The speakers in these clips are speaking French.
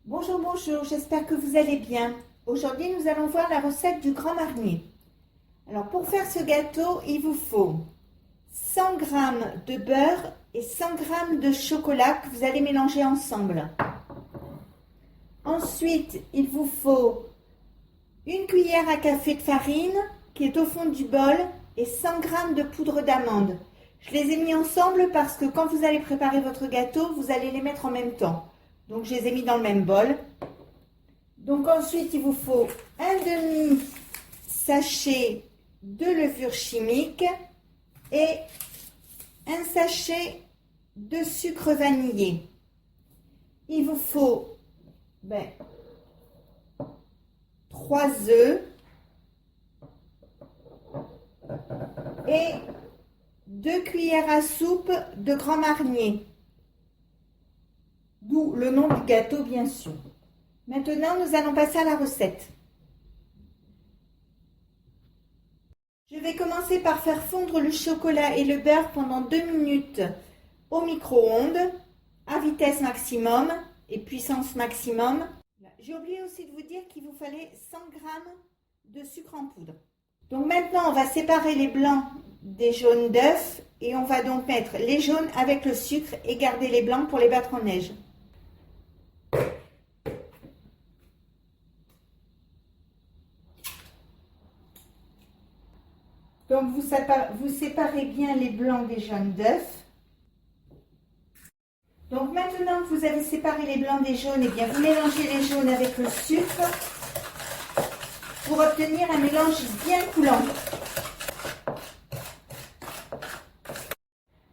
Bonjour, bonjour, j'espère que vous allez bien. Aujourd'hui, nous allons voir la recette du Grand Marnier. Alors, pour faire ce gâteau, il vous faut 100 g de beurre et 100 g de chocolat que vous allez mélanger ensemble. Ensuite, il vous faut une cuillère à café de farine qui est au fond du bol et 100 g de poudre d'amande. Je les ai mis ensemble parce que quand vous allez préparer votre gâteau, vous allez les mettre en même temps. Donc, je les ai mis dans le même bol. Donc, ensuite, il vous faut un demi-sachet de levure chimique et un sachet de sucre vanillé. Il vous faut 3 œufs et 2 cuillères à soupe de Grand Marnier. D'où le nom du gâteau, bien sûr. Maintenant, nous allons passer à la recette. Je vais commencer par faire fondre le chocolat et le beurre pendant 2 minutes au micro-ondes à vitesse maximum et puissance maximum. J'ai oublié aussi de vous dire qu'il vous fallait 100 g de sucre en poudre. Donc maintenant, on va séparer les blancs des jaunes d'œufs et on va donc mettre les jaunes avec le sucre et garder les blancs pour les battre en neige. Donc vous séparez bien les blancs des jaunes d'œufs. Donc maintenant que vous avez séparé les blancs des jaunes, bien vous mélangez les jaunes avec le sucre pour obtenir un mélange bien coulant.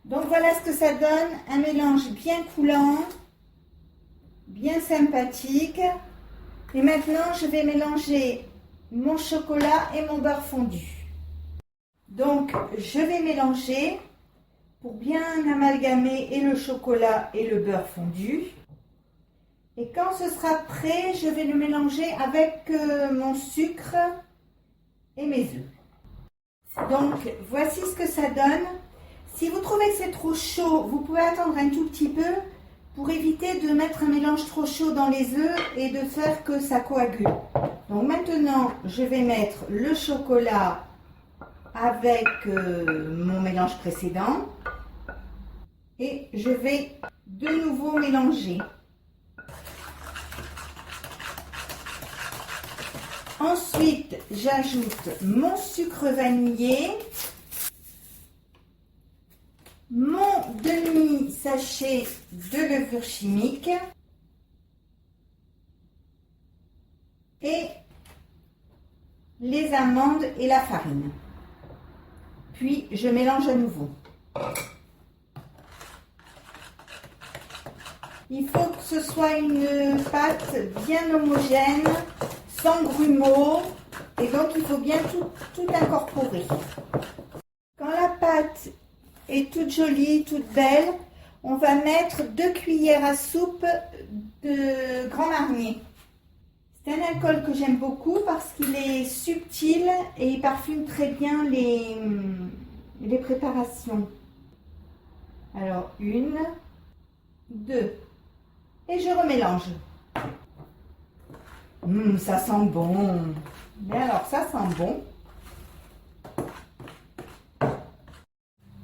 Donc voilà ce que ça donne, un mélange bien coulant, bien sympathique. Et maintenant je vais mélanger mon chocolat et mon beurre fondu. Donc, je vais mélanger pour bien amalgamer et le chocolat et le beurre fondu. Et quand ce sera prêt, je vais le mélanger avec mon sucre et mes œufs. Donc, voici ce que ça donne. Si vous trouvez que c'est trop chaud, vous pouvez attendre un tout petit peu pour éviter de mettre un mélange trop chaud dans les œufs et de faire que ça coagule. Donc maintenant, je vais mettre le chocolat avec mon mélange précédent et je vais de nouveau mélanger. Ensuite, j'ajoute mon sucre vanillé, mon demi-sachet de levure chimique et les amandes et la farine. Puis, je mélange à nouveau. Il faut que ce soit une pâte bien homogène, sans grumeaux, et donc il faut bien tout incorporer. Quand la pâte est toute jolie, toute belle, on va mettre 2 cuillères à soupe de Grand Marnier. C'est un alcool que j'aime beaucoup parce qu'il est subtil et il parfume très bien les préparations. Alors, 1, 2. Et je remélange. Ça sent bon. Mais alors, ça sent bon.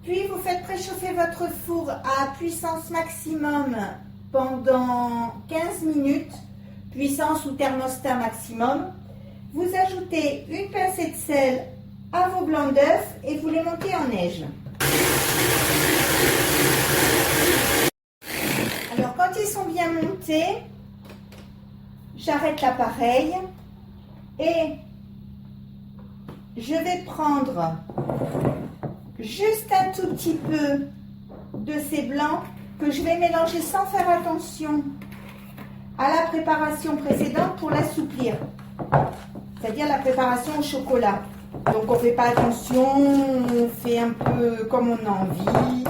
Puis, vous faites préchauffer votre four à puissance maximum pendant 15 minutes. Puissance ou thermostat maximum. Vous ajoutez une pincée de sel à vos blancs d'œufs et vous les montez en neige. Alors quand ils sont bien montés, j'arrête l'appareil et je vais prendre juste un tout petit peu de ces blancs que je vais mélanger sans faire attention à la préparation précédente pour l'assouplir, c'est-à-dire la préparation au chocolat. Donc on ne fait pas attention, on fait un peu comme on a envie.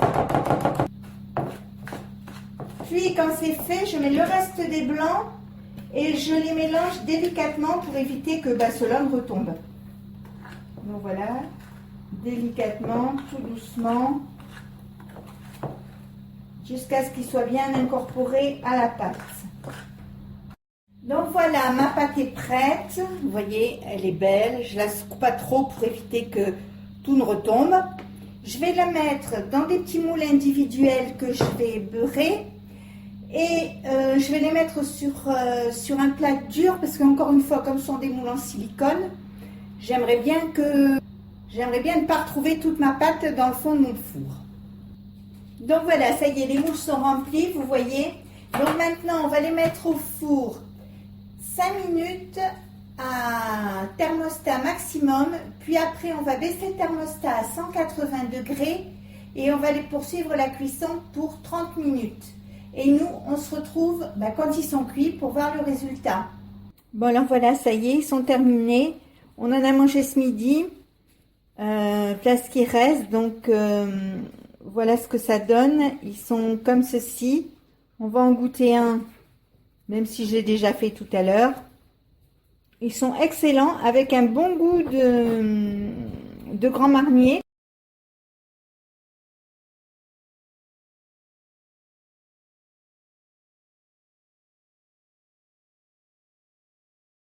Puis quand c'est fait, je mets le reste des blancs et je les mélange délicatement pour éviter que cela ne retombe. Donc voilà, délicatement, tout doucement, jusqu'à ce qu'ils soient bien incorporés à la pâte. Voilà, ma pâte est prête. Vous voyez, elle est belle. Je la secoue pas trop pour éviter que tout ne retombe. Je vais la mettre dans des petits moules individuels que je vais beurrer. Et je vais les mettre sur un plat dur parce qu'encore une fois, comme ce sont des moules en silicone, j'aimerais bien ne pas retrouver toute ma pâte dans le fond de mon four. Donc voilà, ça y est, les moules sont remplis, vous voyez. Donc maintenant, on va les mettre au four 5 minutes à thermostat maximum. Puis après, on va baisser le thermostat à 180 degrés et on va les poursuivre la cuisson pour 30 minutes. Et nous, on se retrouve quand ils sont cuits pour voir le résultat. Bon, alors voilà, ça y est, ils sont terminés. On en a mangé ce midi. Voilà ce qui reste. Donc, voilà ce que ça donne. Ils sont comme ceci. On va en goûter un, même si j'ai déjà fait tout à l'heure. Ils sont excellents avec un bon goût de Grand Marnier.